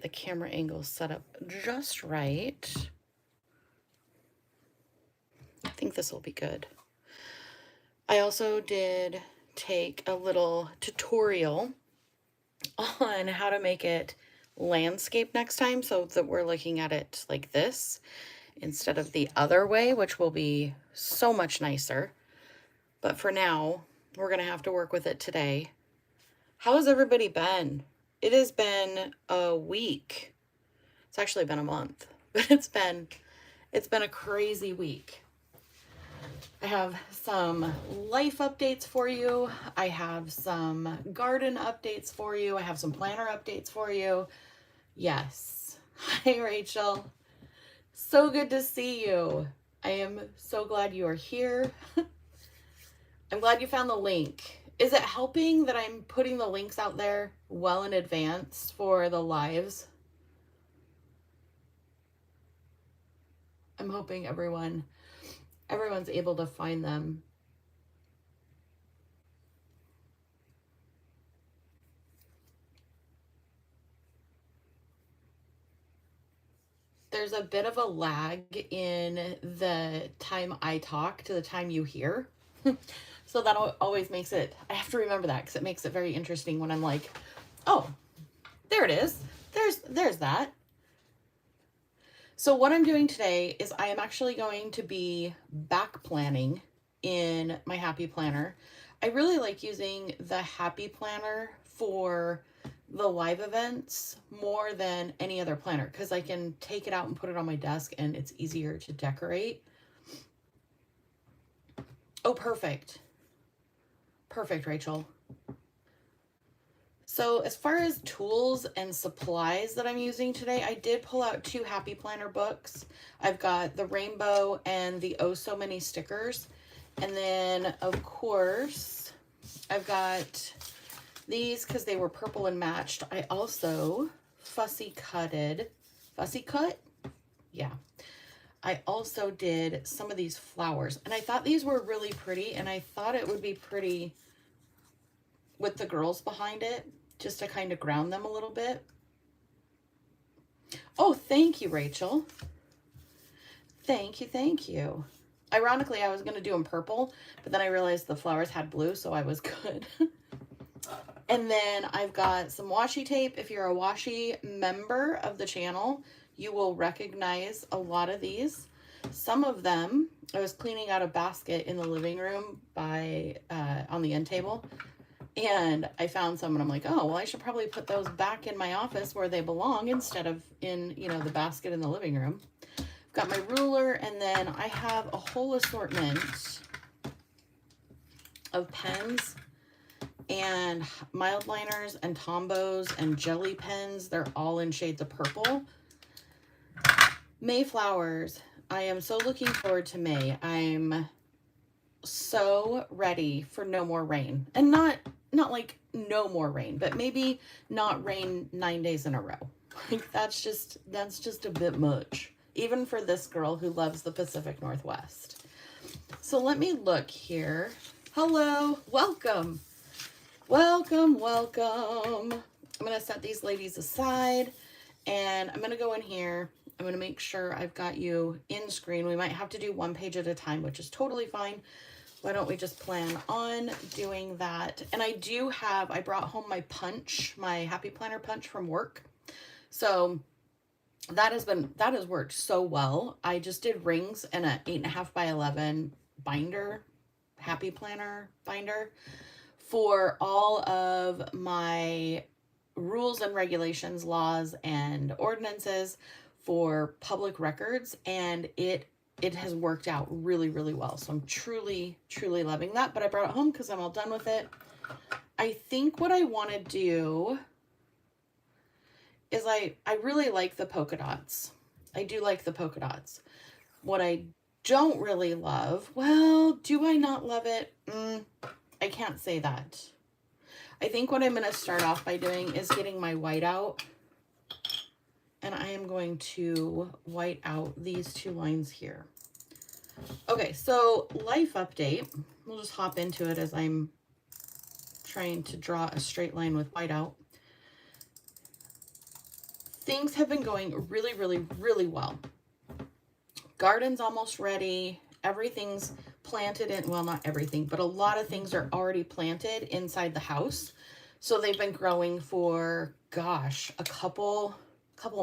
the camera angle set up just right. I think this will be good. I also did take a little tutorial on how to make it landscape next time, so that we're looking at it like this instead of the other way, which will be so much nicer. But for now, we're gonna have to work with it today. How has everybody been? It has been a week. It's actually been a month, but it's been a crazy week. I have some life updates for you. I have some garden updates for you. I have some planner updates for you. Yes. Hi, Rachel. So good to see you. I am so glad you are here. I'm glad you found the link. Is it helping that I'm putting the links out there well in advance for the lives? I'm hoping everyone's able to find them. There's a bit of a lag in the time I talk to the time you hear. So that always makes it, I have to remember that because it makes it very interesting when I'm like, oh, there it is. There's that. So what I'm doing today is I am actually going to be back planning in my Happy Planner. I really like using the Happy Planner for the live events more than any other planner because I can take it out and put it on my desk and it's easier to decorate. Oh, perfect. Perfect, Rachel. So as far as tools and supplies that I'm using today, I did pull out 2 Happy Planner books. I've got the rainbow and the Oh So Many stickers. And then, of course, I've got these because they were purple and matched. I also fussy cut? Yeah. I also did some of these flowers. And I thought these were really pretty. And I thought it would be pretty with the girls behind it, just to kind of ground them a little bit. Oh, thank you, Rachel. Thank you, thank you. Ironically, I was going to do them purple, but then I realized the flowers had blue, so I was good. And then I've got some washi tape. If you're a washi member of the channel, you will recognize a lot of these. Some of them, I was cleaning out a basket in the living room by on the end table. And I found some and I'm like, oh, well, I should probably put those back in my office where they belong instead of in, you know, the basket in the living room. I've got my ruler, and then I have a whole assortment of pens and mild liners and Tombows and jelly pens. They're all in shades of purple. Mayflowers. I am so looking forward to May. I'm so ready for no more rain. And not like no more rain, but maybe not rain 9 days in a row. Like that's just a bit much, even for this girl who loves the Pacific Northwest. So let me look here. Hello, welcome. Welcome, welcome. I'm gonna set these ladies aside and I'm gonna go in here. I'm gonna make sure I've got you in screen. We might have to do one page at a time, which is totally fine. Why don't we just plan on doing that? And I brought home my punch, my Happy Planner punch from work. So that has worked so well. I just did rings and an 8.5 by 11 binder, Happy Planner binder for all of my rules and regulations, laws and ordinances for public records. And it has worked out really, really well. So I'm truly, truly loving that. But I brought it home because I'm all done with it. I think what I want to do is I really like the polka dots. I do like the polka dots. What I don't really love, well, do I not love it? I can't say that. I think what I'm going to start off by doing is getting my white out. And I am going to white out these 2 lines here. Okay, so life update. We'll just hop into it as I'm trying to draw a straight line with whiteout. things have been going really, really, really well. Garden's almost ready. Everything's planted in, well, not everything, but a lot of things are already planted inside the house. So they've been growing for, gosh, a couple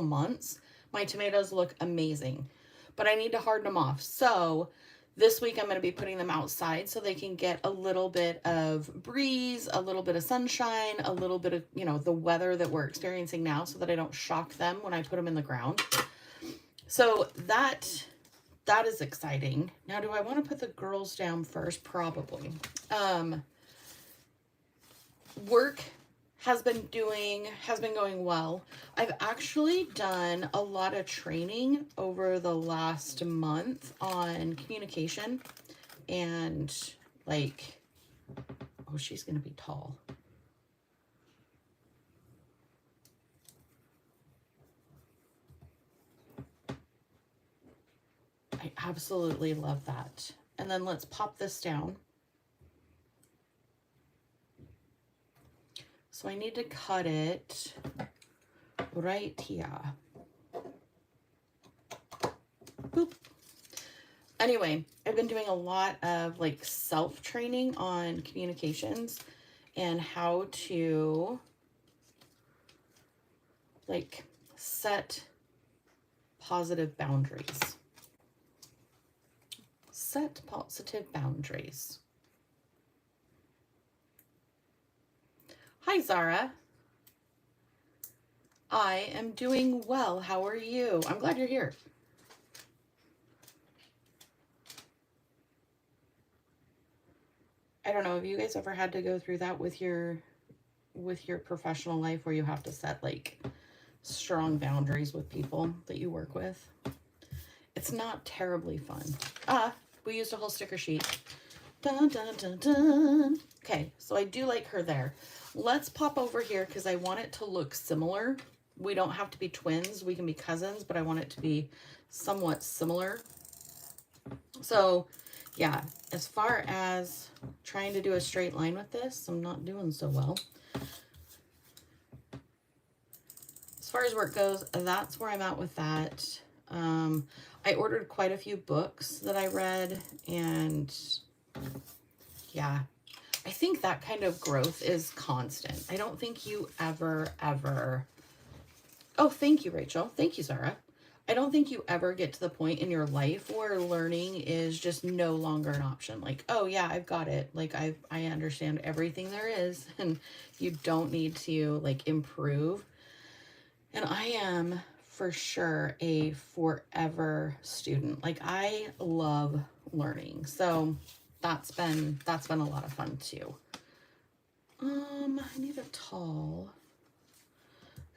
months. My tomatoes look amazing, but I need to harden them off. So this week I'm going to be putting them outside so they can get a little bit of breeze, a little bit of sunshine, a little bit of, you know, the weather that we're experiencing now, so that I don't shock them when I put them in the ground. So that is exciting. Now, do I want to put the girls down first? Probably. Work has been going well. I've actually done a lot of training over the last month on communication and like, oh, she's going to be tall. I absolutely love that. And then let's pop this down. So I need to cut it right here. Boop. Anyway, I've been doing a lot of like self-training on communications and how to like set positive boundaries. Set positive boundaries. Hi, Zara. I am doing well. How are you? I'm glad you're here. I don't know, have you guys ever had to go through that with your professional life where you have to set like strong boundaries with people that you work with? It's not terribly fun. We used a whole sticker sheet. Dun, dun, dun, dun. Okay, so I do like her there. Let's pop over here because I want it to look similar. We don't have to be twins. We can be cousins, but I want it to be somewhat similar. So, yeah, as far as trying to do a straight line with this, I'm not doing so well. As far as work goes, that's where I'm at with that. I ordered quite a few books that I read, and yeah, I think that kind of growth is constant. I don't think you ever, oh, thank you, Rachel. Thank you, Zara. I don't think you ever get to the point in your life where learning is just no longer an option. Like, oh yeah, I've got it. Like I understand everything there is, and you don't need to like improve. And I am for sure a forever student. Like I love learning. So that's been a lot of fun too. I need a tall.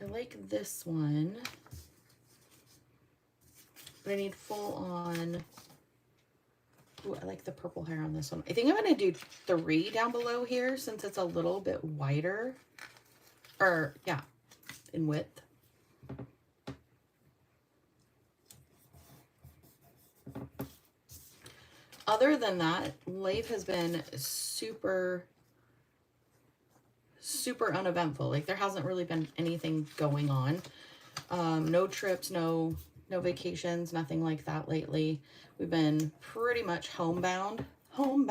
I like this one, but I need full on. Ooh, I like the purple hair on this one. I think I'm going to do 3 down below here since it's a little bit wider, or yeah, in width. Other than that, life has been super uneventful. Like there hasn't really been anything going on. No trips, no vacations, nothing like that lately. We've been pretty much homebound. So I'm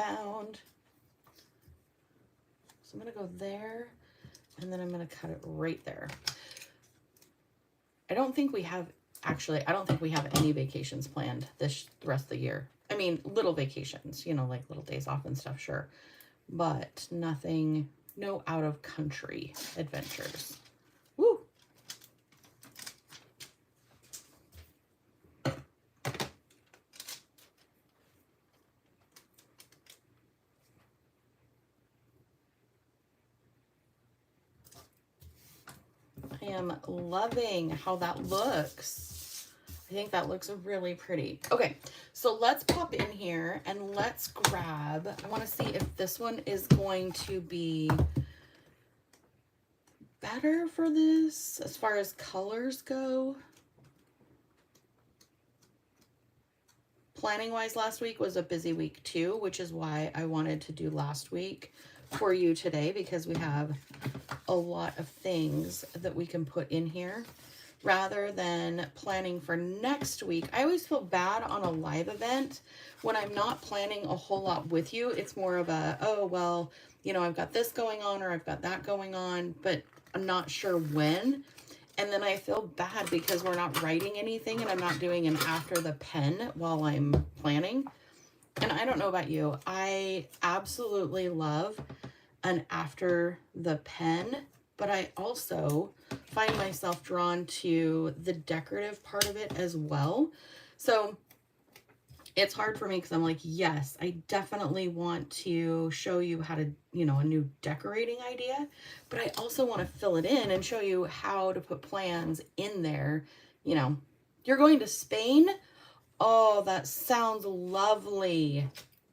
going to go there, and then I'm going to cut it right there. I don't think we have any vacations planned the rest of the year. I mean, little vacations, you know, like little days off and stuff, sure. But nothing, no out of country adventures. Woo! I am loving how that looks. I think that looks really pretty. Okay, so let's pop in here and let's grab, I want to see if this one is going to be better for this as far as colors go. Planning wise, last week was a busy week too, which is why I wanted to do last week for you today, because we have a lot of things that we can put in here. rather than planning for next week. I always feel bad on a live event when I'm not planning a whole lot with you. It's more of a, oh, well, you know, I've got this going on or I've got that going on, but I'm not sure when. And then I feel bad because we're not writing anything and I'm not doing an after the pen while I'm planning. And I don't know about you, I absolutely love an after the pen, but I also find myself drawn to the decorative part of it as well. So it's hard for me because I'm like, yes, I definitely want to show you how to, you know, a new decorating idea, but I also want to fill it in and show you how to put plans in there. You know, you're going to Spain. Oh, that sounds lovely.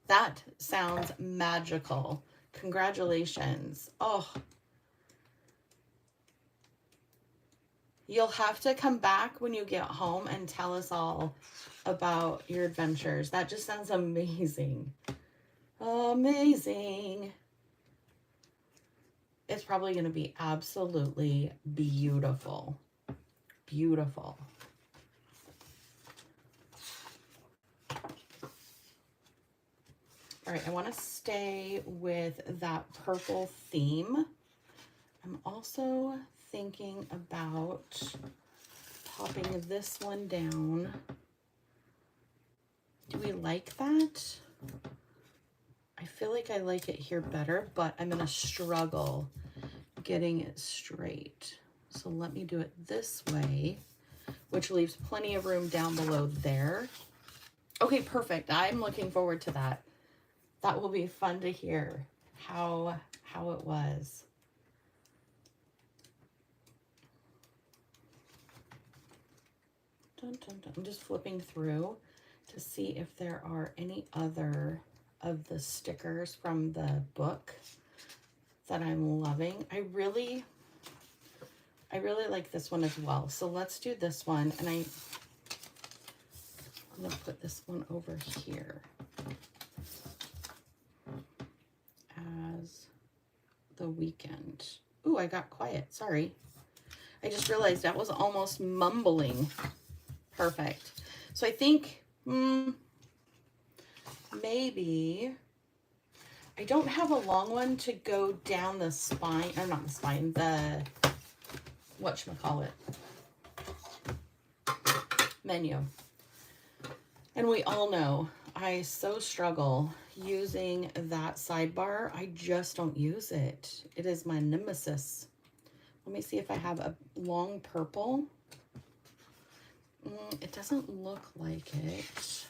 That sounds magical. Congratulations. Oh, you'll have to come back when you get home and tell us all about your adventures. That just sounds amazing. Amazing. It's probably going to be absolutely beautiful. Beautiful. All right, I want to stay with that purple theme. I'm also thinking about popping this one down. Do we like that? I feel like I like it here better, but I'm going to struggle getting it straight. So let me do it this way, which leaves plenty of room down below there. Okay, perfect. I'm looking forward to that. That will be fun to hear how it was. Dun, dun, dun. I'm just flipping through to see if there are any other of the stickers from the book that I'm loving. I really like this one as well. So let's do this one, and I'm gonna put this one over here as the weekend. Ooh, I got quiet. Sorry. I just realized that was almost mumbling. Perfect. So I think maybe I don't have a long one to go down the spine, or not the spine, the whatchamacallit, menu. And we all know I so struggle using that sidebar. I just don't use it. It is my nemesis. Let me see if I have a long purple. It doesn't look like it.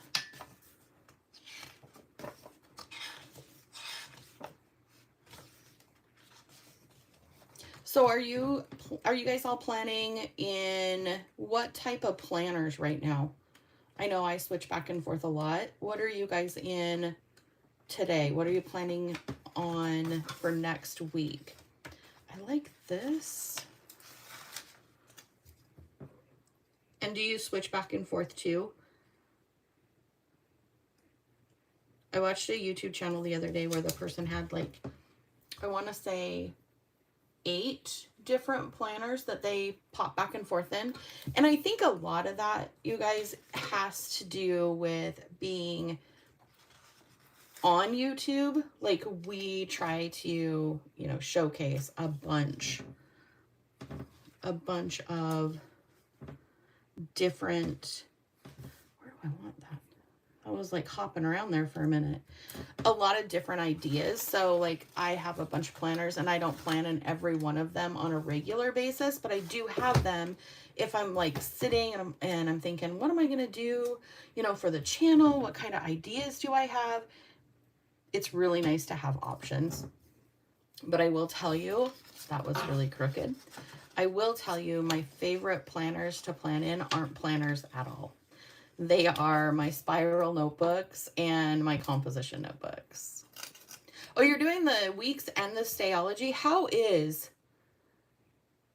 So are you guys all planning in what type of planners right now? I know I switch back and forth a lot. What are you guys in today? What are you planning on for next week? I like this. And do you switch back and forth too? I watched a YouTube channel the other day where the person had, like, I want to say 8 different planners that they pop back and forth in. And I think a lot of that, you guys, has to do with being on YouTube. Like, we try to, you know, showcase a bunch of different, where do I want that? I was like hopping around there for a minute. A lot of different ideas. So like I have a bunch of planners and I don't plan in every one of them on a regular basis, but I do have them if I'm like sitting and I'm thinking, what am I going to do, you know, for the channel? What kind of ideas do I have? It's really nice to have options. But I will tell you, that was really crooked. I will tell you my favorite planners to plan in aren't planners at all. They are my spiral notebooks and my composition notebooks. Oh, you're doing the weeks and the stayology? How is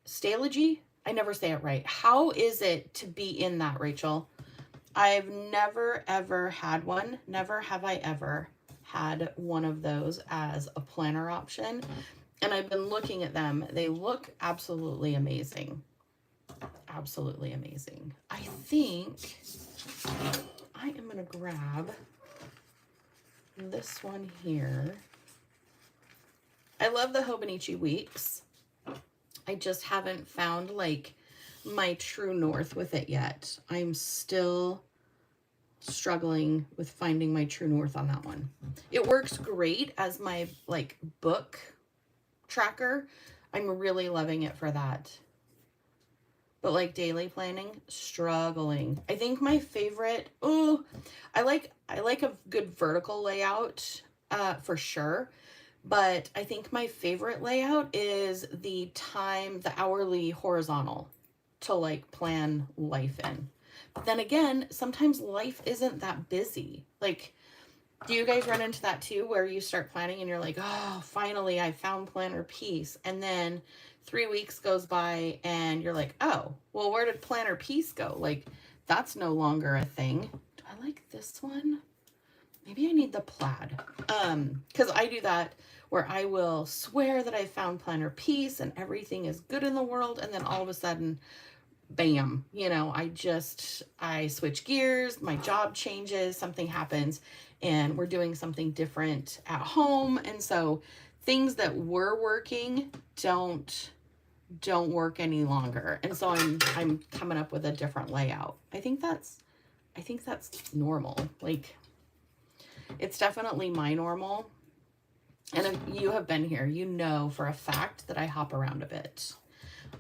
stayology? I never say it right. How is it to be in that, Rachel? I've never, ever had one. Never have I ever had one of those as a planner option. And I've been looking at them. They look absolutely amazing. absolutely amazing. I think I am going to grab this one here. I love the Hobonichi Weeks. I just haven't found like my true north with it yet. I'm still struggling with finding my true north on that one. It works great as my like book tracker. I'm really loving it for that. But like daily planning, struggling. I think my favorite, I like a good vertical layout for sure. But I think my favorite layout is the hourly horizontal to like plan life in. But then again, sometimes life isn't that busy. Like, do you guys run into that too, where you start planning and you're like, oh, finally I found planner peace. And then 3 weeks goes by and you're like, oh, well, where did planner peace go? Like, that's no longer a thing. Do I like this one? Maybe I need the plaid. Because I do that where I will swear that I found planner peace and everything is good in the world. And then all of a sudden, bam, you know, I switch gears, my job changes, something happens, and we're doing something different at home. And so things that were working don't work any longer. And so I'm coming up with a different layout. I think that's normal. Like, it's definitely my normal. And if you have been here, you know for a fact that I hop around a bit.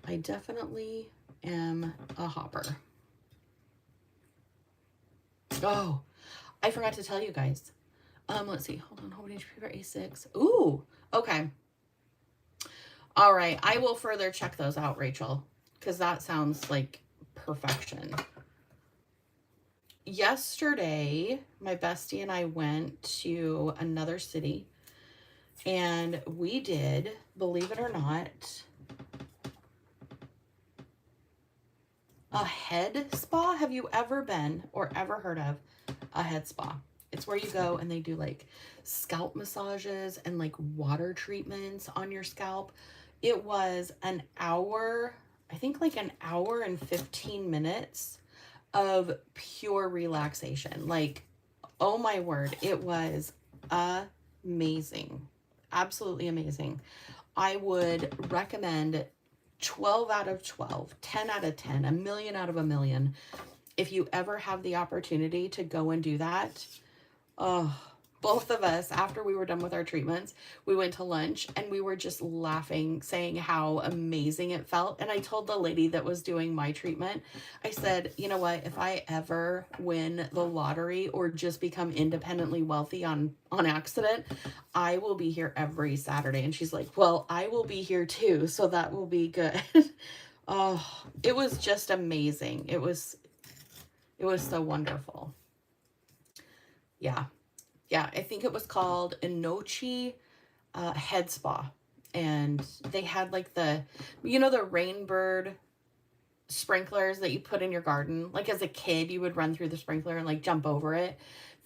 I definitely am a hopper. Oh, I forgot to tell you guys. Let's see. Hold on. Hobonichi paper A6. Ooh, okay. All right. I will further check those out, Rachel, because that sounds like perfection. Yesterday, my bestie and I went to another city, and we did, believe it or not, a head spa. Have you ever been or ever heard of a head spa? It's where you go and they do like scalp massages and like water treatments on your scalp. It was an hour, I think like an hour and 15 minutes of pure relaxation. Like, oh my word, it was amazing. Absolutely amazing. I would recommend 12 out of 12, 10 out of 10, a million out of a million. If you ever have the opportunity to go and do that, both of us, after we were done with our treatments, we went to lunch and we were just laughing, saying how amazing it felt. And I told the lady that was doing my treatment, I said, you know what, if I ever win the lottery or just become independently wealthy on accident, I will be here every Saturday. And she's like, well, I will be here too, so that will be good. Oh, it was just amazing. It was so wonderful. Yeah, I think it was called Inochi Head Spa. And they had like the rainbird sprinklers that you put in your garden. Like as a kid, you would run through the sprinkler and like jump over it.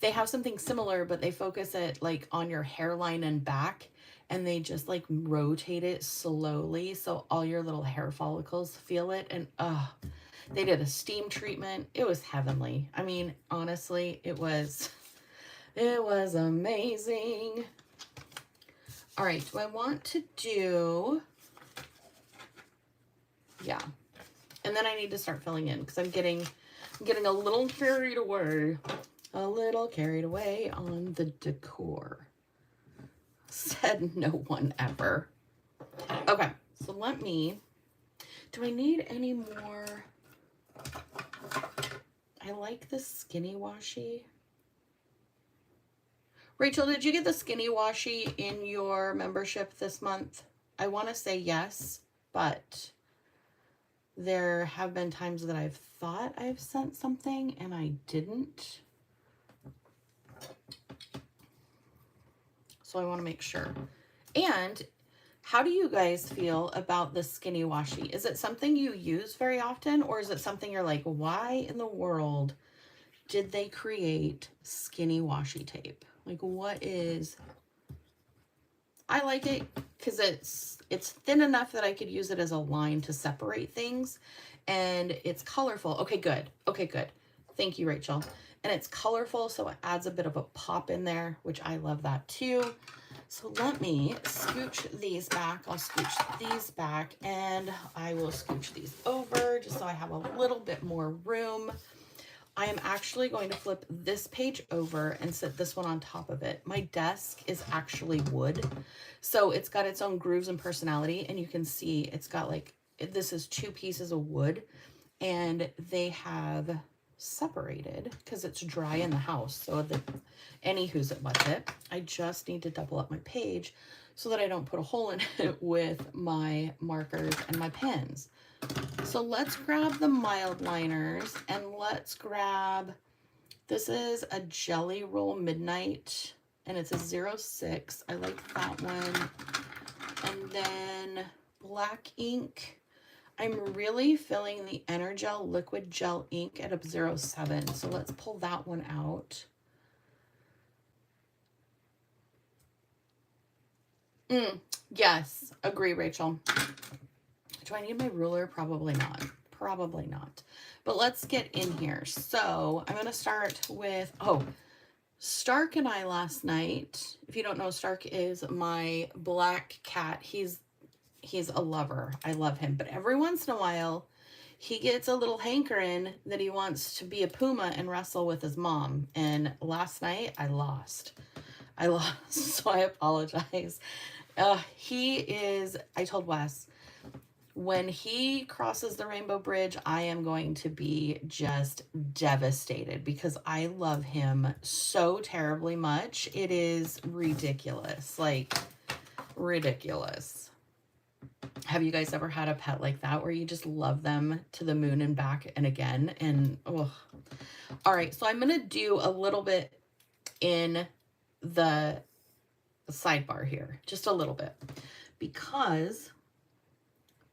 They have something similar, but they focus it like on your hairline and back. And they just like rotate it slowly so all your little hair follicles feel it. And they did a steam treatment. It was heavenly. I mean, honestly, it was amazing. All right, do I want to do, yeah. And then I need to start filling in because I'm getting a little carried away. A little carried away on the decor. Said no one ever. Okay, so do I need any more? I like the skinny washi. Rachel, did you get the skinny washi in your membership this month? I want to say yes, but there have been times that I've thought I've sent something and I didn't. So I want to make sure. And how do you guys feel about the skinny washi? Is it something you use very often, or is it something you're like, why in the world did they create skinny washi tape? Like, what is... I like it because it's thin enough that I could use it as a line to separate things, and it's colorful. Okay, good. Okay, good. Thank you, Rachel. And it's colorful, so it adds a bit of a pop in there, which I love that too. So let me scooch these back. I'll scooch these back, and I will scooch these over just so I have a little bit more room. I am actually going to flip this page over and sit this one on top of it. My desk is actually wood, so it's got its own grooves and personality, and you can see it's got like, this is 2 pieces of wood, and they have separated because it's dry in the house. So anywho's it what's it. I just need to double up my page so that I don't put a hole in it with my markers and my pens. So let's grab the mild liners, and let's grab, this is a Jelly Roll Midnight, and it's a 06. I like that one. And then black ink. I'm really feeling the Energel Liquid Gel ink at a 07. So let's pull that one out. Yes, agree, Rachel. Do I need my ruler? Probably not. Probably not. But let's get in here. So I'm going to start with, Stark and I last night, if you don't know, Stark is my black cat. He's a lover. I love him. But every once in a while, he gets a little hankering that he wants to be a puma and wrestle with his mom. And last night, I lost. So I apologize. I told Wes, when he crosses the Rainbow Bridge, I am going to be just devastated because I love him so terribly much. It is ridiculous. Like, ridiculous. Have you guys ever had a pet like that where you just love them to the moon and back and again? And, oh. All right, so I'm going to do a little bit in the sidebar here. Just a little bit. Because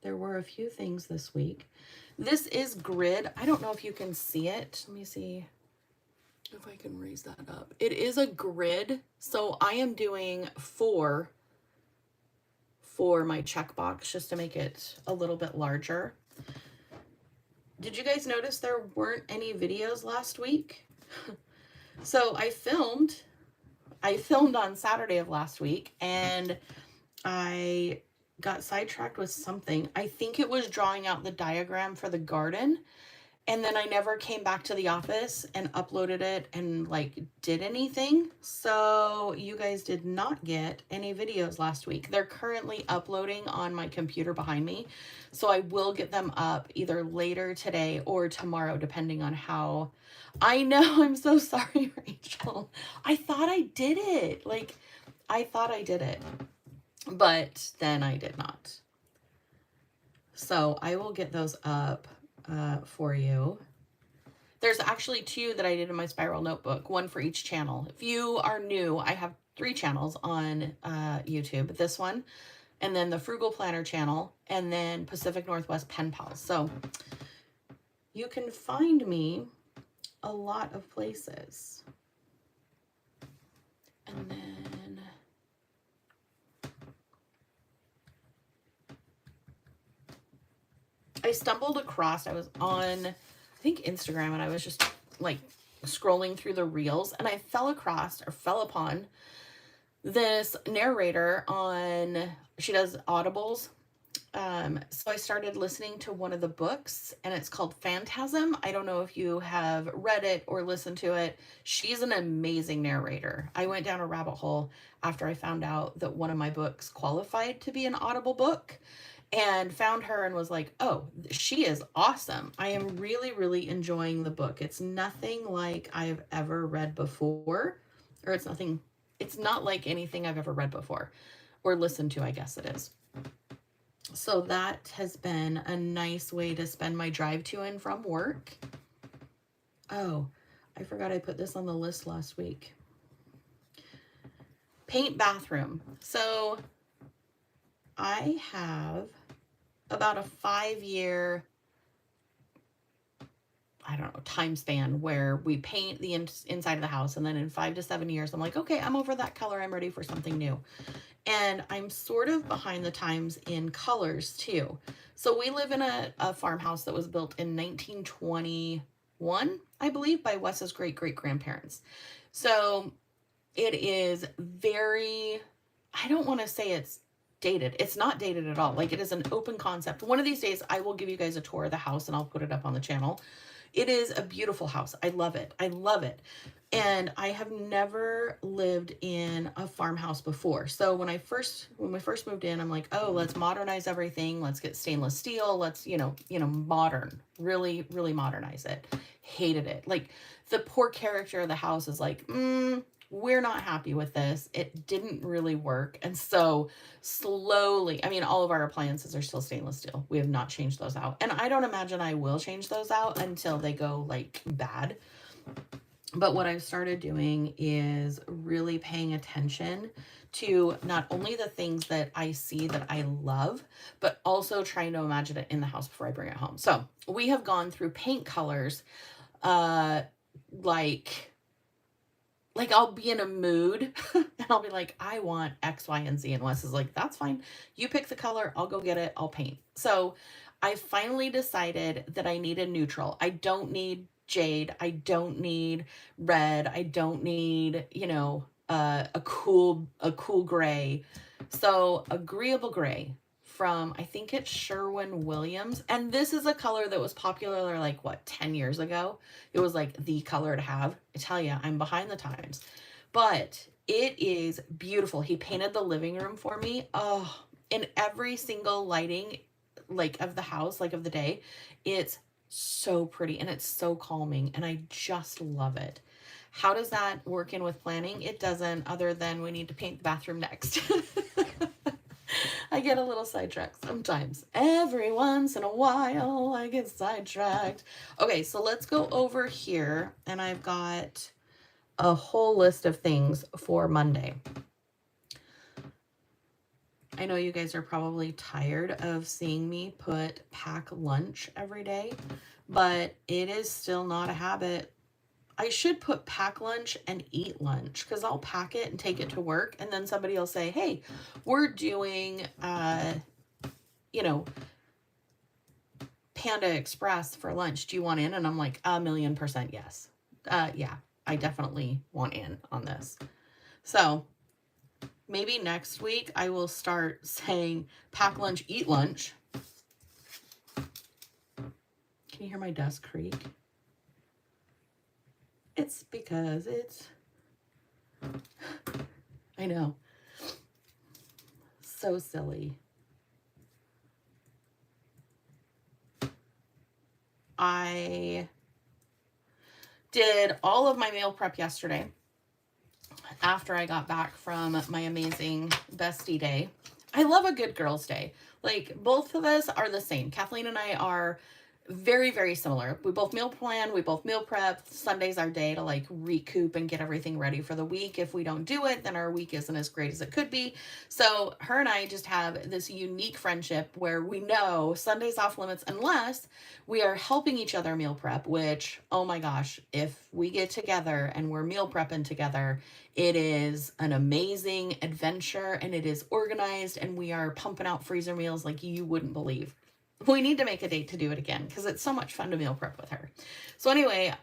there were a few things this week. This is grid. I don't know if you can see it. Let me see if I can raise that up. It is a grid. So I am doing 4 for my checkbox just to make it a little bit larger. Did you guys notice there weren't any videos last week? So I filmed on Saturday of last week, and I got sidetracked with something. I think it was drawing out the diagram for the garden, and then I never came back to the office and uploaded it and like did anything. So you guys did not get any videos last week. They're currently uploading on my computer behind me. So I will get them up either later today or tomorrow, depending on how. I know, I'm so sorry, Rachel. I thought I did it. Like, I thought I did it, but then I did not. So I will get those up for you. There's actually 2 that I did in my spiral notebook, 1 for each channel. If you are new, I have 3 channels on YouTube. This one, and then the Frugal Planner channel, and then Pacific Northwest Pen Pals. So you can find me a lot of places. And then I stumbled across, I was on, I think, Instagram, and I was just like scrolling through the reels, and I fell upon this narrator on, she does audibles. So I started listening to one of the books, and it's called Phantasm. I don't know if you have read it or listened to it. She's an amazing narrator. I went down a rabbit hole after I found out that one of my books qualified to be an Audible book, and found her and was like, oh, she is awesome. I am really, really enjoying the book. It's nothing like I've ever read before, or it's not like anything I've ever read before or listened to, I guess it is. So that has been a nice way to spend my drive to and from work. Oh, I forgot I put this on the list last week. Paint bathroom. So I have about a 5-year, I don't know, time span where we paint the inside of the house. And then in 5 to 7 years, I'm like, okay, I'm over that color. I'm ready for something new. And I'm sort of behind the times in colors too. So we live in a farmhouse that was built in 1921, I believe, by Wes's great-great-grandparents. So it is very, I don't want to say it's dated. It's not dated at all. Like, it is an open concept. One of these days I will give you guys a tour of the house and I'll put it up on the channel. It is a beautiful house. I love it. I love it. And I have never lived in a farmhouse before. So when we first moved in, I'm like, oh, let's modernize everything. Let's get stainless steel. Let's, modern, really, really modernize it. Hated it. Like, the poor character of the house is like, we're not happy with this. It didn't really work. And so slowly, I mean, all of our appliances are still stainless steel. We have not changed those out. And I don't imagine I will change those out until they go like bad. But what I've started doing is really paying attention to not only the things that I see that I love, but also trying to imagine it in the house before I bring it home. So we have gone through paint colors, like I'll be in a mood and I'll be like, I want X, Y, and Z. And Wes is like, that's fine. You pick the color. I'll go get it. I'll paint. So I finally decided that I need a neutral. I don't need jade. I don't need red. I don't need, a cool gray. So agreeable gray from, I think it's Sherwin-Williams. And this is a color that was popular like, 10 years ago? It was like the color to have. I tell you, I'm behind the times. But it is beautiful. He painted the living room for me. Oh, in every single lighting, like, of the house, like, of the day, it's so pretty and it's so calming and I just love it. How does that work in with planning? It doesn't, other than we need to paint the bathroom next. I get a little sidetracked sometimes. Every once in a while, I get sidetracked. Okay, so let's go over here, and I've got a whole list of things for Monday. I know you guys are probably tired of seeing me pack lunch every day, but it is still not a habit. I should put pack lunch and eat lunch, because I'll pack it and take it to work. And then somebody will say, hey, we're doing, Panda Express for lunch. Do you want in? And I'm like, 1,000,000% yes. Yeah, I definitely want in on this. So maybe next week I will start saying pack lunch, eat lunch. Can you hear my desk creak? It's because I know. So silly. I did all of my meal prep yesterday after I got back from my amazing bestie day. I love a good girls' day. Like, both of us are the same. Kathleen and I are very, very similar. We both meal plan, we both meal prep. Sunday's our day to like recoup and get everything ready for the week. If we don't do it, then our week isn't as great as it could be. So her and I just have this unique friendship where we know Sunday's off limits unless we are helping each other meal prep, which, oh my gosh, if we get together and we're meal prepping together, it is an amazing adventure and it is organized and we are pumping out freezer meals like you wouldn't believe. We need to make a date to do it again because it's so much fun to meal prep with her. So anyway,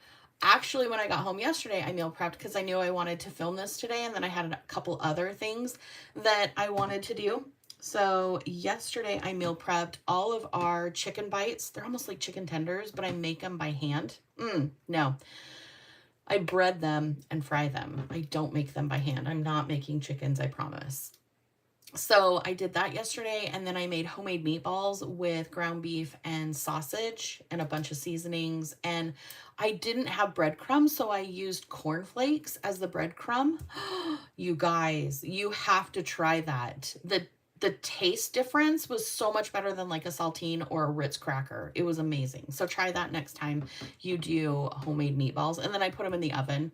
actually when I got home yesterday, I meal prepped because I knew I wanted to film this today, and then I had a couple other things that I wanted to do. So yesterday I meal prepped all of our chicken bites. They're almost like chicken tenders, but I make them by hand. No. I bread them and fry them. I don't make them by hand. I'm not making chickens, I promise. So I did that yesterday, and then I made homemade meatballs with ground beef and sausage and a bunch of seasonings, and I didn't have breadcrumbs, so I used cornflakes as the breadcrumb. You guys, you have to try that. The taste difference was so much better than like a saltine or a Ritz cracker. It was amazing. So try that next time you do homemade meatballs. And then I put them in the oven.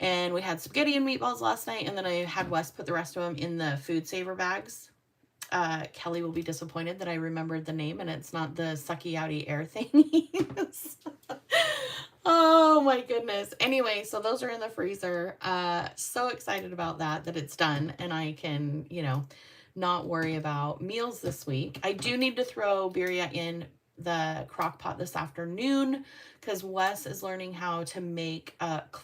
And we had spaghetti and meatballs last night, and then I had Wes put the rest of them in the food saver bags. Kelly will be disappointed that I remembered the name, and it's not the sucky outy air thing he used. my goodness. Anyway, so those are in the freezer. So excited about that it's done and I can, you know, not worry about meals this week. I do need to throw birria in the crock pot this afternoon because Wes is learning how to make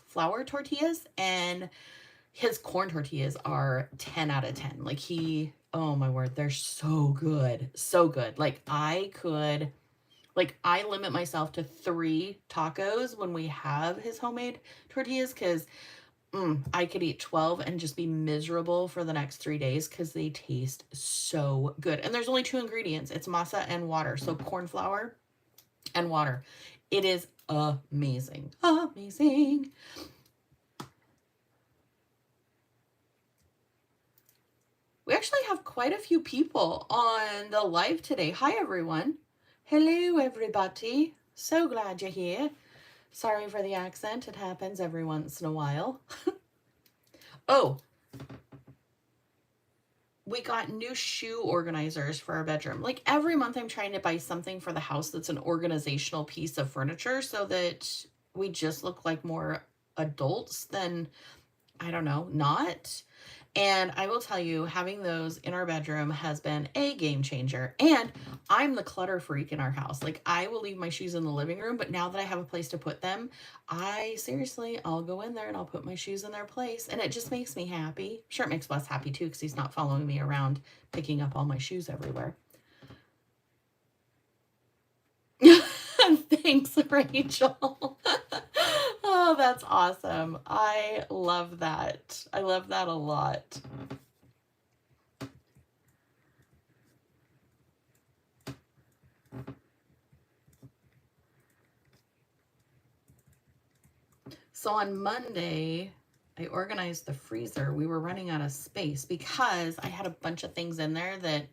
flour tortillas, and his corn tortillas are 10 out of 10. Like oh my word, they're so good. So good. Like I limit myself to 3 tacos when we have his homemade tortillas because I could eat 12 and just be miserable for the next 3 days because they taste so good. And there's only 2 ingredients. It's masa and water. So corn flour and water. It is amazing. Amazing. We actually have quite a few people on the live today. Hi, everyone. Hello, everybody. So glad you're here. Sorry for the accent. It happens every once in a while. Oh, we got new shoe organizers for our bedroom. Like every month I'm trying to buy something for the house that's an organizational piece of furniture so that we just look like more adults than, I don't know, not. And I will tell you, having those in our bedroom has been a game changer. And I'm the clutter freak in our house. Like I will leave my shoes in the living room, but now that I have a place to put them, I'll go in there and I'll put my shoes in their place. And it just makes me happy. Sure, it makes Wes happy too, because he's not following me around picking up all my shoes everywhere. Thanks, Rachel. Oh, that's awesome. I love that. I love that a lot. So on Monday, I organized the freezer. We were running out of space because I had a bunch of things in there that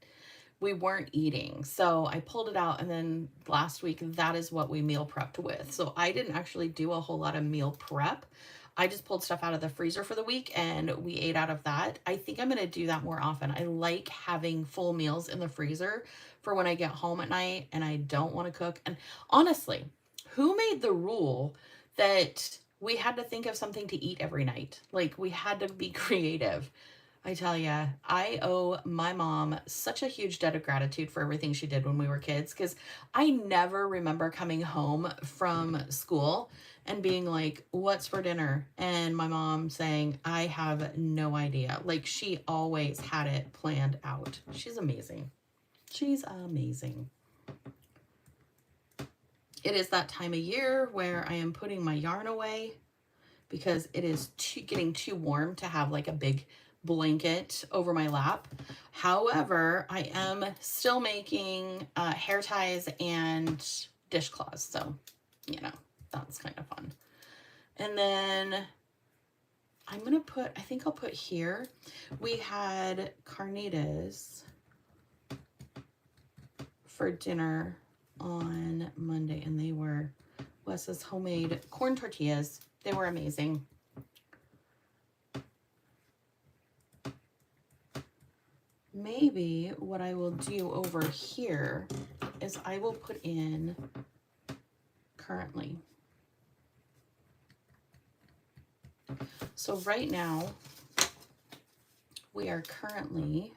we weren't eating. So I pulled it out, and then last week, that is what we meal prepped with. So I didn't actually do a whole lot of meal prep. I just pulled stuff out of the freezer for the week and we ate out of that. I think I'm going to do that more often. I like having full meals in the freezer for when I get home at night and I don't want to cook. And honestly, who made the rule that we had to think of something to eat every night? Like we had to be creative. I tell ya, I owe my mom such a huge debt of gratitude for everything she did when we were kids, because I never remember coming home from school and being like, what's for dinner? And my mom saying, I have no idea. Like she always had it planned out. She's amazing. She's amazing. It is that time of year where I am putting my yarn away because it is getting too warm to have like a big blanket over my lap. However, I am still making hair ties and dishcloths. So, you know, that's kind of fun. And then I'm going to put, I think I'll put here, we had carnitas for dinner on Monday, and they were Wes's homemade corn tortillas. They were amazing. Maybe what I will do over here is I will put in currently. So right now we are currently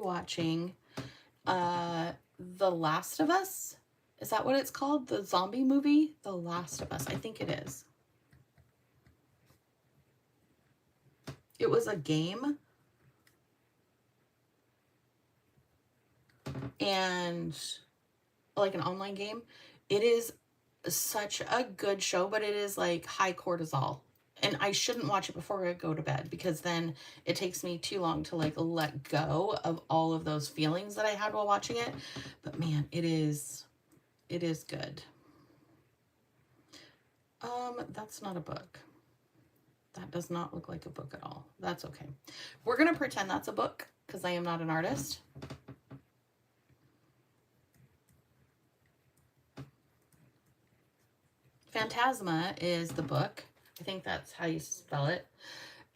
watching The Last of Us. Is that what it's called? The zombie movie? The Last of Us. I think it is. It was a game. And like an online game. It is such a good show, but it is like high cortisol. And I shouldn't watch it before I go to bed because then it takes me too long to like let go of all of those feelings that I had while watching it. But man, it is good. That's not a book. That does not look like a book at all. That's okay. We're going to pretend that's a book because I am not an artist. Phantasma is the book. I think that's how you spell it.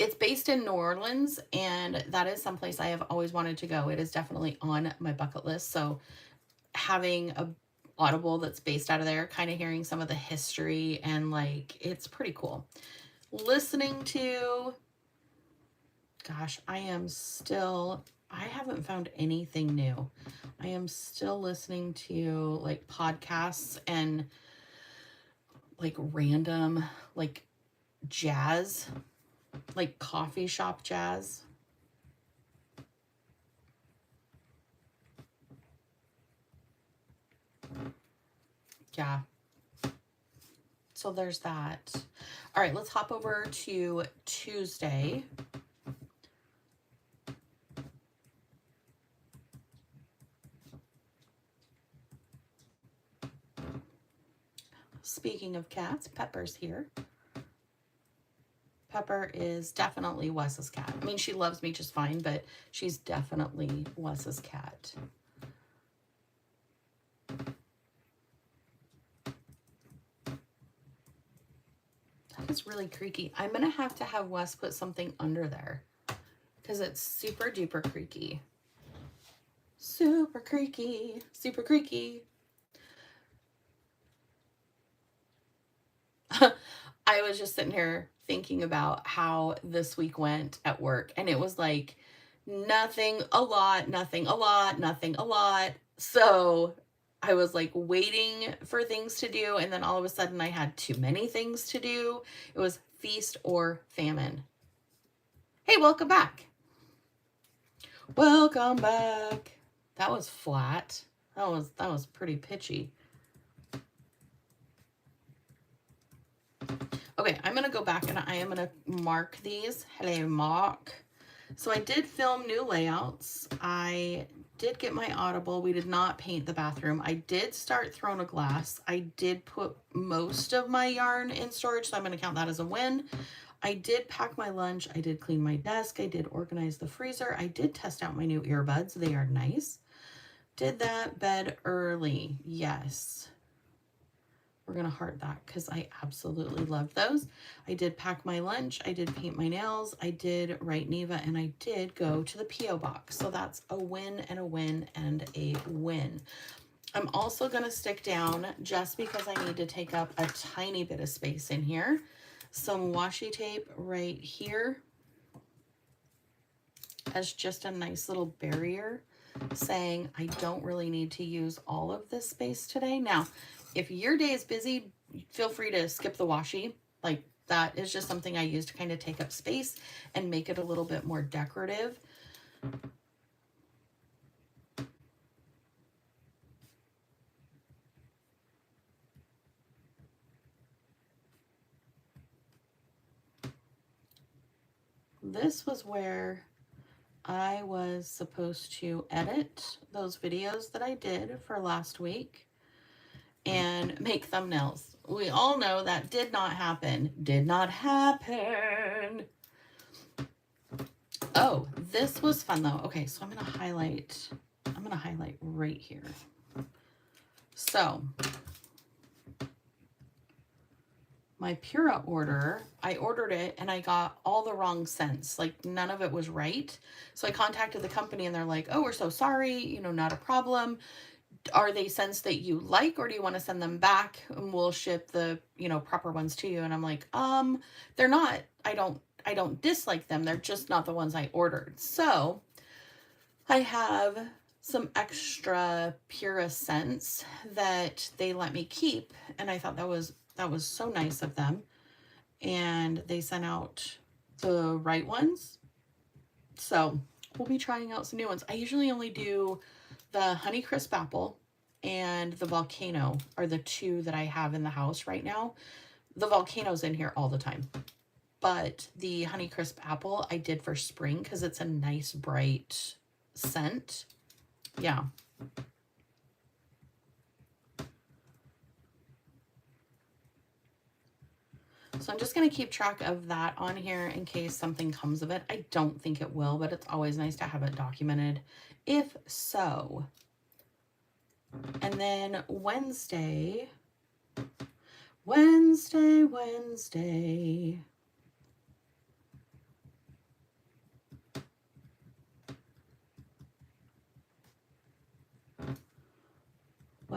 It's based in New Orleans, and that is someplace I have always wanted to go. It is definitely on my bucket list. So having a Audible that's based out of there, kind of hearing some of the history, and like, it's pretty cool. Listening to, gosh, I haven't found anything new. I am still listening to like podcasts and like random like jazz, like coffee shop jazz. Yeah. So there's that. All right, let's hop over to Tuesday. Speaking of cats, Pepper's here. Pepper is definitely Wes's cat. I mean, she loves me just fine, but she's definitely Wes's cat. That is really creaky. I'm going to have Wes put something under there because it's super duper creaky. Super creaky. Super creaky. I was just sitting here thinking about how this week went at work, and it was like nothing, a lot, nothing, a lot, nothing, a lot. So I was like waiting for things to do, and then all of a sudden I had too many things to do. It was feast or famine. Hey, welcome back. Welcome back. That was flat. That was pretty pitchy. Okay, I'm going to go back and I am going to mark these. Hello, Mark. So I did film new layouts. I did get my Audible. We did not paint the bathroom. I did start Throne of Glass. I did put most of my yarn in storage, so I'm going to count that as a win. I did pack my lunch. I did clean my desk. I did organize the freezer. I did test out my new earbuds. They are nice. Did that bed early. Yes. We're going to heart that because I absolutely love those. I did pack my lunch. I did paint my nails. I did write Neva, and I did go to the P.O. box. So that's a win and a win and a win. I'm also going to stick down, just because I need to take up a tiny bit of space in here, some washi tape right here as just a nice little barrier, saying I don't really need to use all of this space today. Now, if your day is busy, feel free to skip the washi. Like, that is just something I use to kind of take up space and make it a little bit more decorative. This was where I was supposed to edit those videos that I did for last week and make thumbnails. We all know that did not happen. Did not happen. Oh, this was fun though. Okay, so I'm going to highlight right here. So my Pura order, I ordered it and I got all the wrong scents. Like, none of it was right. So I contacted the company and they're like, oh, we're so sorry, you know, not a problem. Are they scents that you like, or do you want to send them back and we'll ship the, you know, proper ones to you? And I'm like, they're not, I don't dislike them. They're just not the ones I ordered. So I have some extra Pura scents that they let me keep. And I thought that was so nice of them. And they sent out the right ones. So we'll be trying out some new ones. I usually only do the Honeycrisp Apple and the Volcano are the two that I have in the house right now. The Volcano's in here all the time. But the Honeycrisp Apple I did for spring because it's a nice bright scent. Yeah. So I'm just going to keep track of that on here in case something comes of it. I don't think it will, but it's always nice to have it documented if so. And then Wednesday.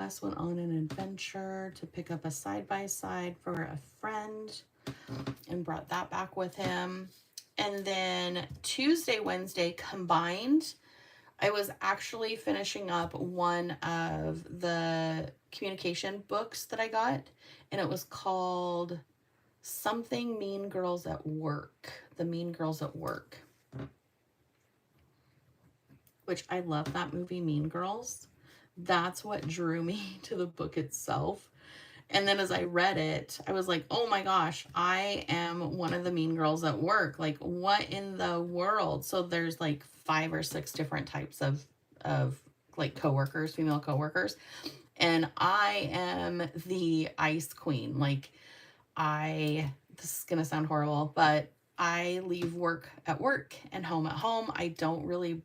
Wes went on an adventure to pick up a side-by-side for a friend and brought that back with him. And then Tuesday, Wednesday combined, I was actually finishing up one of the communication books that I got, and it was called something Mean Girls at Work. The Mean Girls at Work. Which I love that movie, Mean Girls. That's what drew me to the book itself. And then as I read it, I was like, oh my gosh, I am one of the mean girls at work. Like, what in the world? So there's like 5 or 6 different types of like coworkers, female coworkers. And I am the ice queen. Like, this is going to sound horrible, but I leave work at work and home at home. I don't really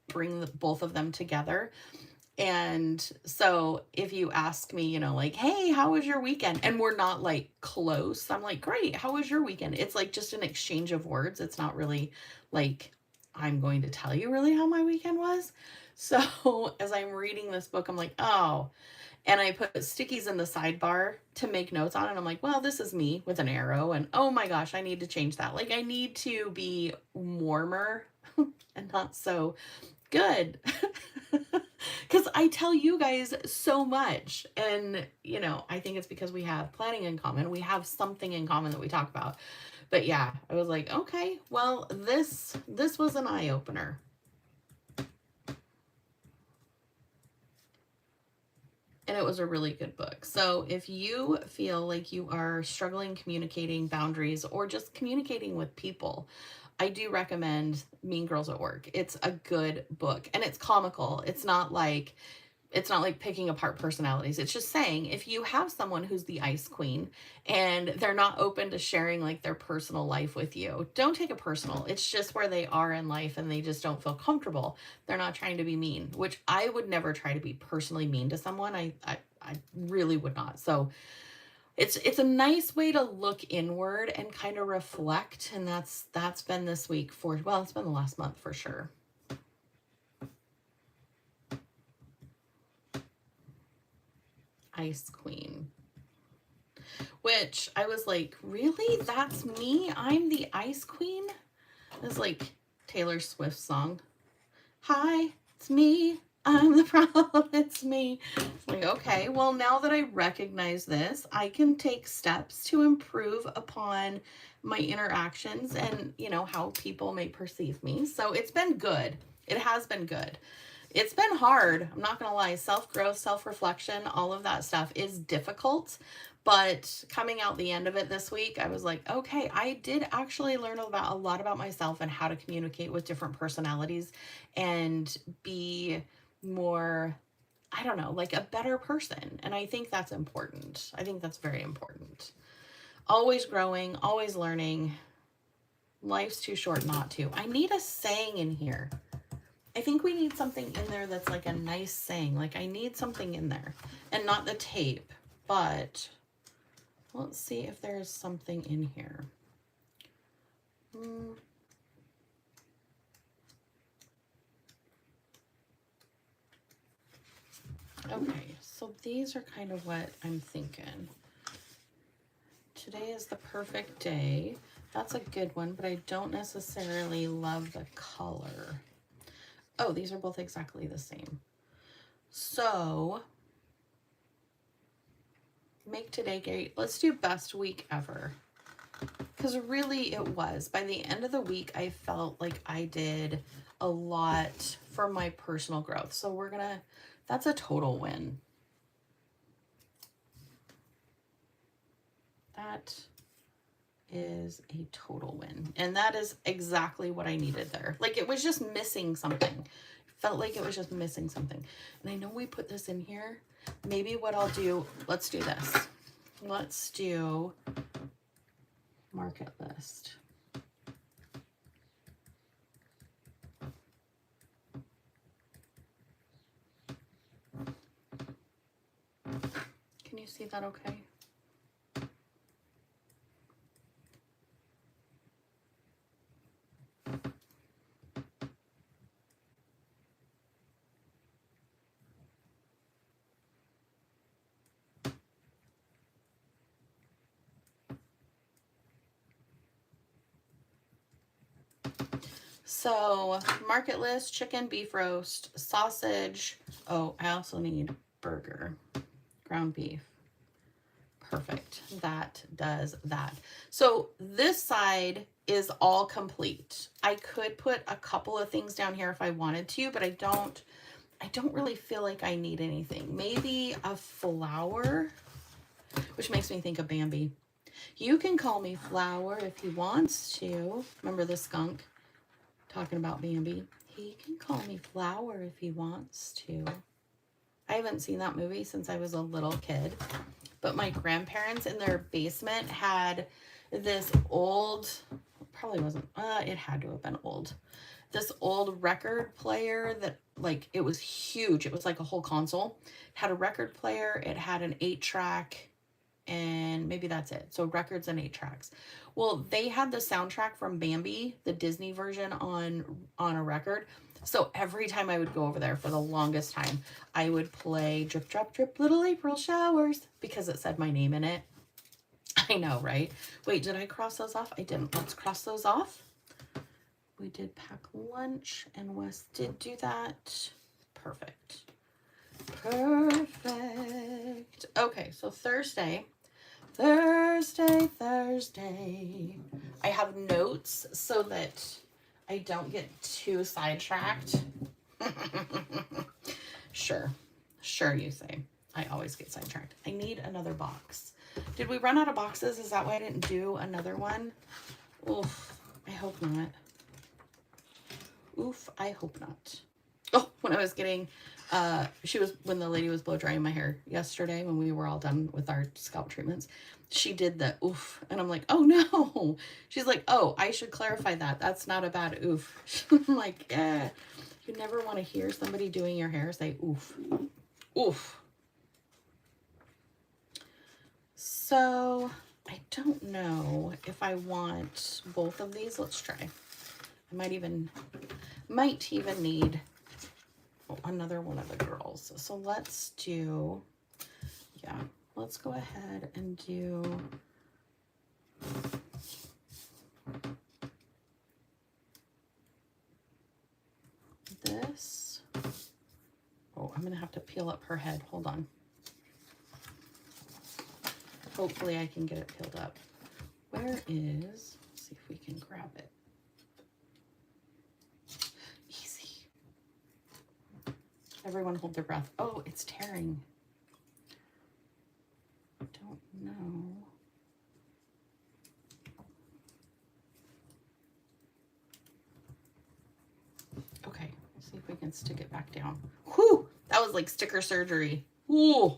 bring both of them together. And so if you ask me, you know, like, hey, how was your weekend? And we're not like close. I'm like, great. How was your weekend? It's like just an exchange of words. It's not really like, I'm going to tell you really how my weekend was. So as I'm reading this book, I'm like, oh, and I put stickies in the sidebar to make notes on it. I'm like, well, this is me with an arrow. And oh my gosh, I need to change that. Like, I need to be warmer and not so good. Because I tell you guys so much. And, you know, I think it's because we have planning in common. We have something in common that we talk about. But yeah, I was like, okay, well, this was an eye-opener. And it was a really good book. So if you feel like you are struggling communicating boundaries or just communicating with people, I do recommend Mean Girls at Work. It's a good book and it's comical. It's not like picking apart personalities. It's just saying if you have someone who's the ice queen and they're not open to sharing like their personal life with you, don't take it personal. It's just where they are in life and they just don't feel comfortable. They're not trying to be mean, which I would never try to be personally mean to someone. I really would not. So it's a nice way to look inward and kind of reflect. And that's been this week well, it's been the last month for sure. Ice Queen. Which I was like, really? That's me? I'm the Ice Queen? It's like Taylor Swift's song. Hi, it's me. I'm the problem. It's me. It's like, okay, well, now that I recognize this, I can take steps to improve upon my interactions and, you know, how people may perceive me. So it's been good. It has been good. It's been hard. I'm not going to lie. Self-growth, self-reflection, all of that stuff is difficult. But coming out the end of it this week, I was like, okay, I did actually learn a lot about myself and how to communicate with different personalities and be more, I don't know, like a better person. And I think that's important. I think that's very important. Always growing, always learning. Life's too short not to. I need a saying in here. I think we need something in there that's like a nice saying. Like I need something in there and not the tape, but let's see if there's something in here. Okay, so these are kind of what I'm thinking. Today is the perfect day. That's a good one, but I don't necessarily love the color. Oh, these are both exactly the same. So, make today great. Let's do best week ever. Because really it was. By the end of the week, I felt like I did a lot for my personal growth. So that's a total win. That is a total win. And that is exactly what I needed there. Like it was just missing something. Felt like it was just missing something. And I know we put this in here. Maybe what I'll do, let's do this. Let's do market list. Can you see that okay? So market list, chicken, beef roast, sausage. Oh, I also need burger, ground beef. Perfect. That does that. So this side is all complete. I could put a couple of things down here if I wanted to, but I don't really feel like I need anything. Maybe a flower, which makes me think of Bambi. You can call me Flower if he wants to. Remember the skunk talking about Bambi? He can call me Flower if he wants to. I haven't seen that movie since I was a little kid, but my grandparents in their basement had this old, probably wasn't, it had to have been old, this old record player that, like, it was huge. It was like a whole console. It had a record player, it had an 8-track, and maybe that's it. So records and 8 tracks. Well, they had the soundtrack from Bambi, the Disney version, on a record. So every time I would go over there, for the longest time, I would play Drip Drop Drip Little April Showers because it said my name in it. I know, right? Wait, did I cross those off? I didn't. Let's cross those off. We did pack lunch, and Wes did do that. Perfect. Perfect. Okay, so Thursday. I have notes so that I don't get too sidetracked. Sure, you say. I always get sidetracked. I need another box. Did we run out of boxes? Is that why I didn't do another one? Oof, I hope not. Oof, I hope not. Oh, when I was getting, when the lady was blow drying my hair yesterday, when we were all done with our scalp treatments, she did the oof. And I'm like, oh no. She's like, oh, I should clarify that. That's not a bad oof. I'm like, yeah. You never want to hear somebody doing your hair say oof. Oof. So I don't know if I want both of these. Let's try. I might even need another one of the girls. So let's do, let's go ahead and do this. Oh, I'm going to have to peel up her head. Hold on. Hopefully I can get it peeled up. Where is, let's see if we can grab it. Everyone hold their breath. Oh, it's tearing. I don't know. Okay, let's see if we can stick it back down. Whew, that was like sticker surgery. Ooh.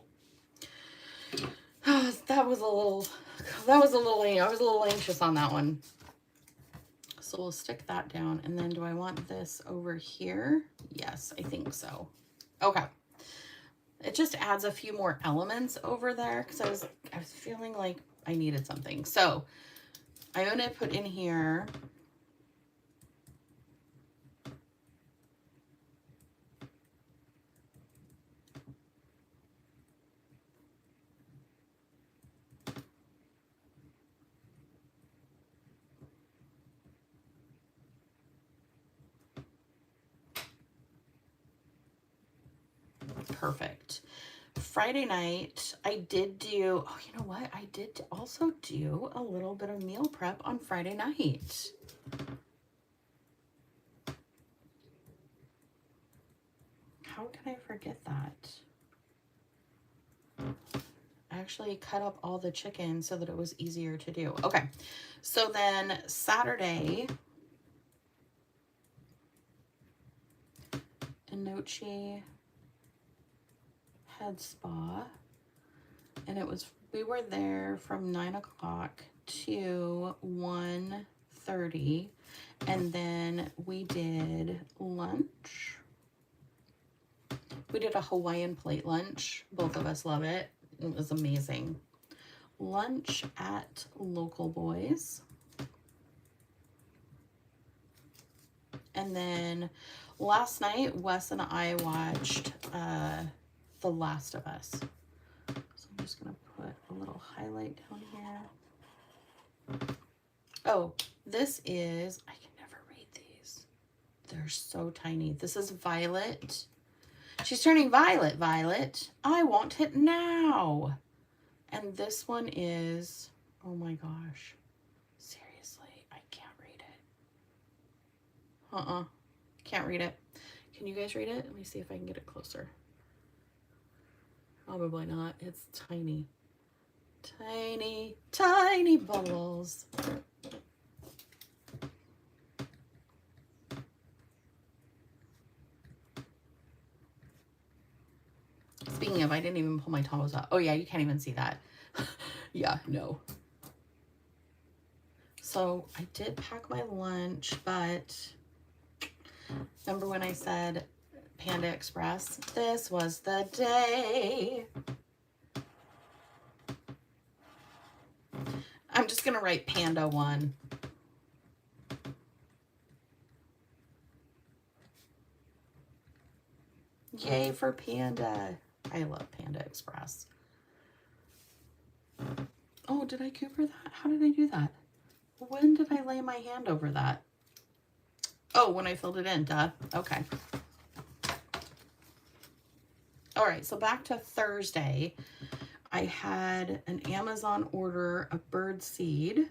I was a little anxious on that one. So we'll stick that down. And then do I want this over here? Yes, I think so. Okay. It just adds a few more elements over there because I was feeling like I needed something. So I'm going to put in here perfect. Friday night, I did do, oh, you know what? I did also do a little bit of meal prep on Friday night. How can I forget that? I actually cut up all the chicken so that it was easier to do. Okay, so then Saturday, Inochi Head Spa, and we were there from 9 o'clock to 1:30, and then we did lunch. We did a Hawaiian plate lunch. Both of us love it. It was amazing. Lunch at Local Boys. And then last night, Wes and I watched The Last of Us. So I'm just going to put a little highlight down here. Oh, this is, I can never read these. They're so tiny. This is Violet. She's turning violet, Violet. I want it now. And this one is, oh my gosh. Seriously, I can't read it. Can't read it. Can you guys read it? Let me see if I can get it closer. Probably not. It's tiny. Tiny, tiny bubbles. Speaking of, I didn't even pull my toes up. Oh yeah, you can't even see that. Yeah, no. So I did pack my lunch, but remember when I said Panda Express? This was the day. I'm just going to write Panda 1. Yay for Panda. I love Panda Express. Oh, did I Cooper that? How did I do that? When did I lay my hand over that? Oh, when I filled it in, duh. Okay. All right, so back to Thursday. I had an Amazon order of bird seed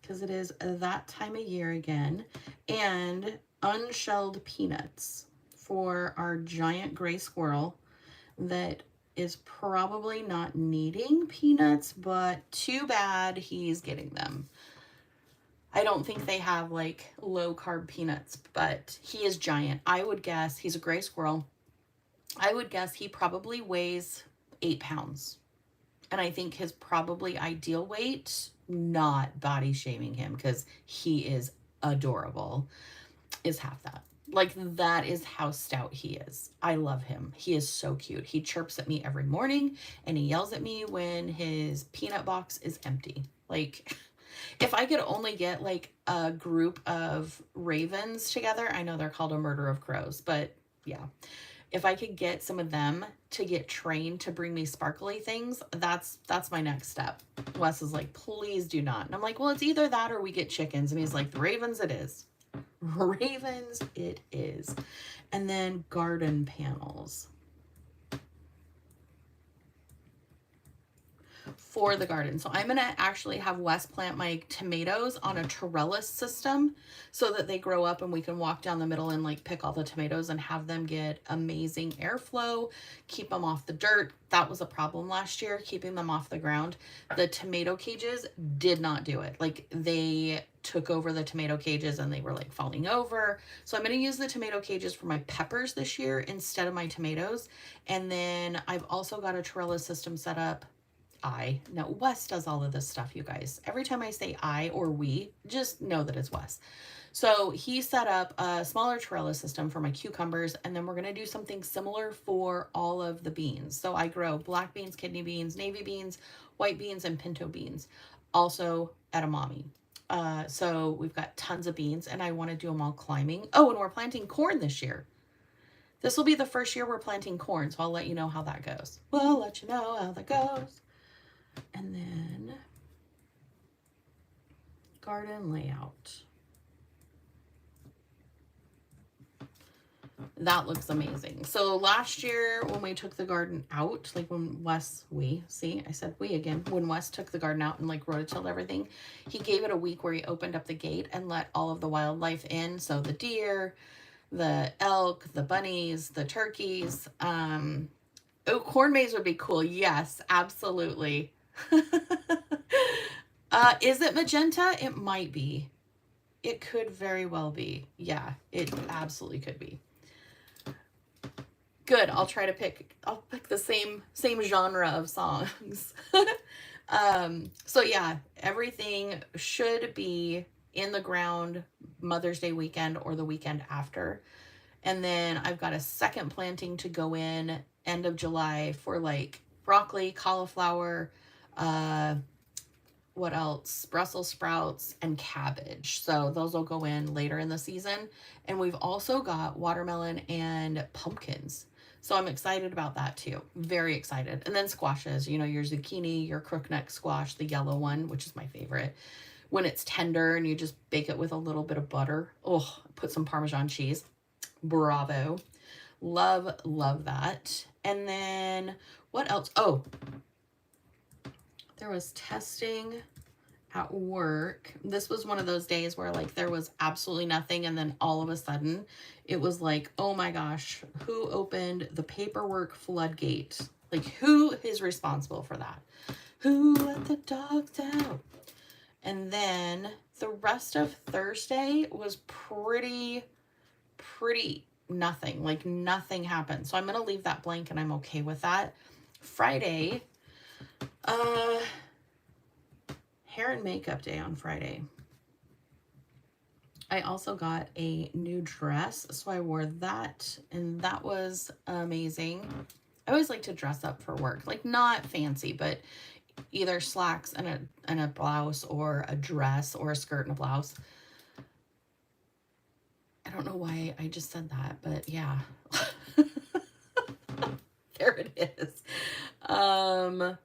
because it is that time of year again, and unshelled peanuts for our giant gray squirrel that is probably not needing peanuts, but too bad he's getting them. I don't think they have like low carb peanuts, but he is giant. I would guess he's a gray squirrel. I would guess he probably weighs 8 pounds. And I think his probably ideal weight, not body shaming him because he is adorable, is half that. Like, that is how stout he is. I love him. He is so cute. He chirps at me every morning and he yells at me when his peanut box is empty. Like, if I could only get like a group of ravens together, I know they're called a murder of crows, but yeah. If I could get some of them to get trained to bring me sparkly things, that's my next step. Wes is like, please do not. And I'm like, well, it's either that or we get chickens. And he's like, the ravens it is. Ravens it is. And then garden panels. For the garden. So I'm going to actually have Wes plant my tomatoes on a trellis system so that they grow up and we can walk down the middle and like pick all the tomatoes and have them get amazing airflow, keep them off the dirt. That was a problem last year, keeping them off the ground. The tomato cages did not do it. Like, they took over the tomato cages and they were like falling over. So I'm going to use the tomato cages for my peppers this year instead of my tomatoes. And then I've also got a trellis system set up. No, Wes does all of this stuff, you guys. Every time I say I or we, just know that it's Wes. So he set up a smaller trellis system for my cucumbers, and then we're going to do something similar for all of the beans. So I grow black beans, kidney beans, navy beans, white beans, and pinto beans. Also edamame. So we've got tons of beans, and I want to do them all climbing. Oh, and we're planting corn this year. This will be the first year we're planting corn, so I'll let you know how that goes. We'll let you know how that goes. And then garden layout. That looks amazing. So last year when we took the garden out, like when Wes, I said we again, when Wes took the garden out and like rototilled everything, he gave it a week where he opened up the gate and let all of the wildlife in. So the deer, the elk, the bunnies, the turkeys. Oh, corn maze would be cool. Yes, absolutely. Is it magenta? It might be. It could very well be. Yeah, it absolutely could be. Good. I'll pick the same genre of songs. So yeah, everything should be in the ground Mother's Day weekend or the weekend after. And then I've got a second planting to go in end of July for like broccoli, cauliflower, what else? Brussels sprouts and cabbage. So those will go in later in the season. And we've also got watermelon and pumpkins. So I'm excited about that too. Very excited. And then squashes, you know, your zucchini, your crookneck squash, the yellow one, which is my favorite. when it's tender and you just bake it with a little bit of butter. Oh, put some Parmesan cheese. Bravo. Love, love that. And then what else? Oh, there was testing at work. This was one of those days where like there was absolutely nothing, and then all of a sudden it was like, oh my gosh, who opened the paperwork floodgate? Like, who is responsible for that? Who let the dogs out? And then the rest of Thursday was pretty nothing. Like, nothing happened. So I'm going to leave that blank, and I'm okay with that. Friday, hair and makeup day on Friday. I also got a new dress, so I wore that, and that was amazing. I always like to dress up for work, like not fancy, but either slacks and a blouse, or a dress, or a skirt and a blouse. I don't know why I just said that, but yeah. There it is. Oh,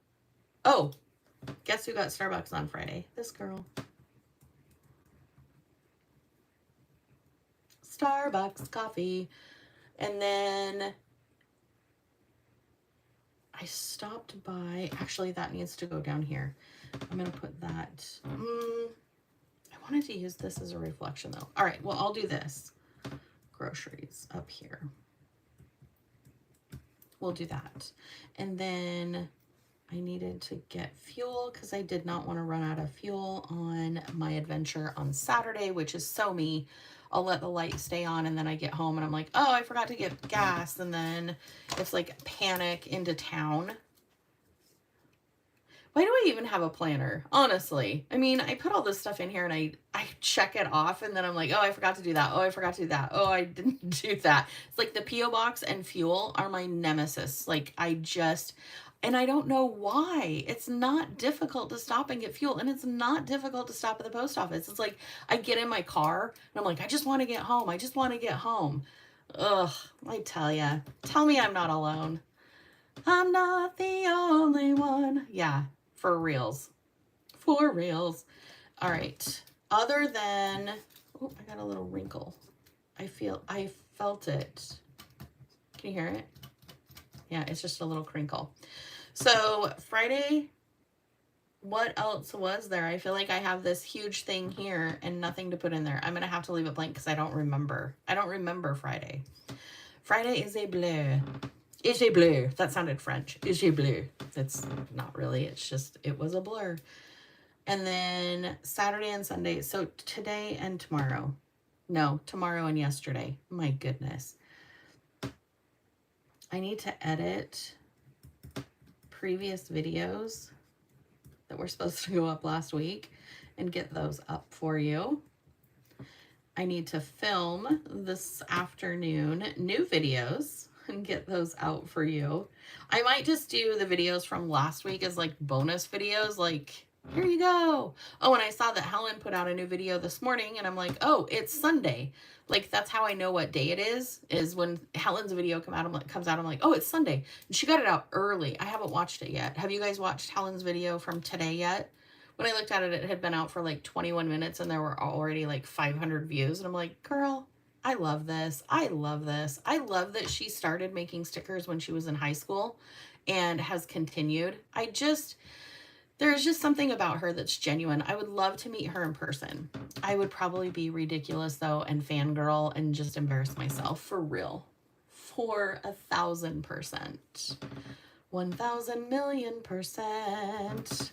guess who got Starbucks on Friday? This girl. Starbucks coffee. And then I stopped by, actually that needs to go down here. I'm going to put that, I wanted to use this as a reflection though. All right, well, I'll do this. Groceries up here. We'll do that. And then I needed to get fuel because I did not want to run out of fuel on my adventure on Saturday, which is so me. I'll let the light stay on, and then I get home and I'm like, oh, I forgot to get gas. And then it's like panic into town. Why do I even have a planner? Honestly, I mean, I put all this stuff in here and I check it off, and then I'm like, oh, I forgot to do that. Oh, I forgot to do that. Oh, I didn't do that. It's like the P.O. box and fuel are my nemesis. Like, and I don't know why. It's not difficult to stop and get fuel, and it's not difficult to stop at the post office. It's like I get in my car and I'm like, I just want to get home. I just want to get home. Ugh, I tell ya. Tell me I'm not alone. I'm not the only one. Yeah, for reals. For reals. All right. Other than, oh, I got a little wrinkle. I felt it. Can you hear it? Yeah, it's just a little crinkle. So Friday, what else was there? I feel like I have this huge thing here and nothing to put in there. I'm going to have to leave it blank because I don't remember. I don't remember Friday. Friday is a bleu. Is a bleu. That sounded French. Is a bleu. It's not really. It's just, it was a blur. And then Saturday and Sunday. So today and tomorrow. No, tomorrow and yesterday. My goodness. I need to edit previous videos that were supposed to go up last week and get those up for you. I need to film this afternoon new videos and get those out for you. I might just do the videos from last week as like bonus videos, like, here you go. Oh, and I saw that Helen put out a new video this morning, and I'm like, oh, it's Sunday. Like, that's how I know what day it is when Helen's video comes out, I'm like, oh, it's Sunday. And she got it out early. I haven't watched it yet. Have you guys watched Helen's video from today yet? When I looked at it, it had been out for like 21 minutes and there were already like 500 views. And I'm like, girl, I love this. I love this. I love that she started making stickers when she was in high school and has continued. There's just something about her that's genuine. I would love to meet her in person. I would probably be ridiculous though and fangirl and just embarrass myself for real. For 1,000%. 1,000,000,000%.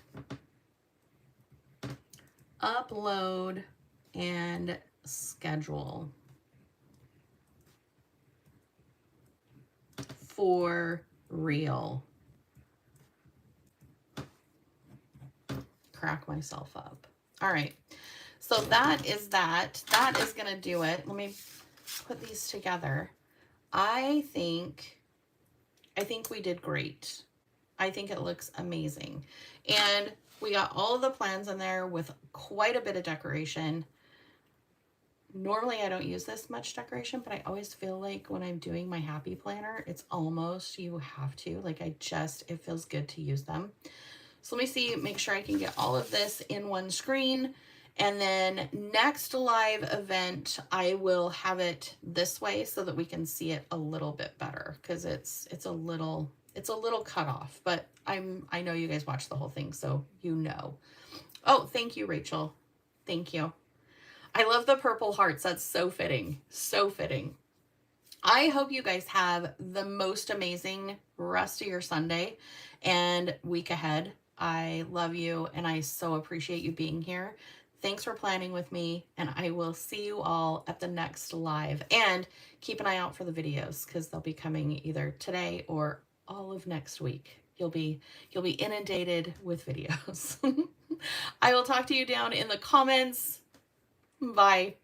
Upload and schedule. For real. Crack myself up. All right. So that is that. That is going to do it. Let me put these together. I think we did great. I think it looks amazing. And we got all of the plans in there with quite a bit of decoration. Normally I don't use this much decoration, but I always feel like when I'm doing my happy planner, it's almost, you have to, like, it feels good to use them. So let me see, make sure I can get all of this in one screen. And then next live event, I will have it this way so that we can see it a little bit better, because it's a little cut off, but I know you guys watch the whole thing, so you know. Oh, thank you, Rachel. Thank you. I love the purple hearts. That's so fitting. So fitting. I hope you guys have the most amazing rest of your Sunday and week ahead. I love you and I so appreciate you being here. Thanks for planning with me, and I will see you all at the next live. And keep an eye out for the videos, because they'll be coming either today or all of next week. You'll be inundated with videos. I will talk to you down in the comments. Bye.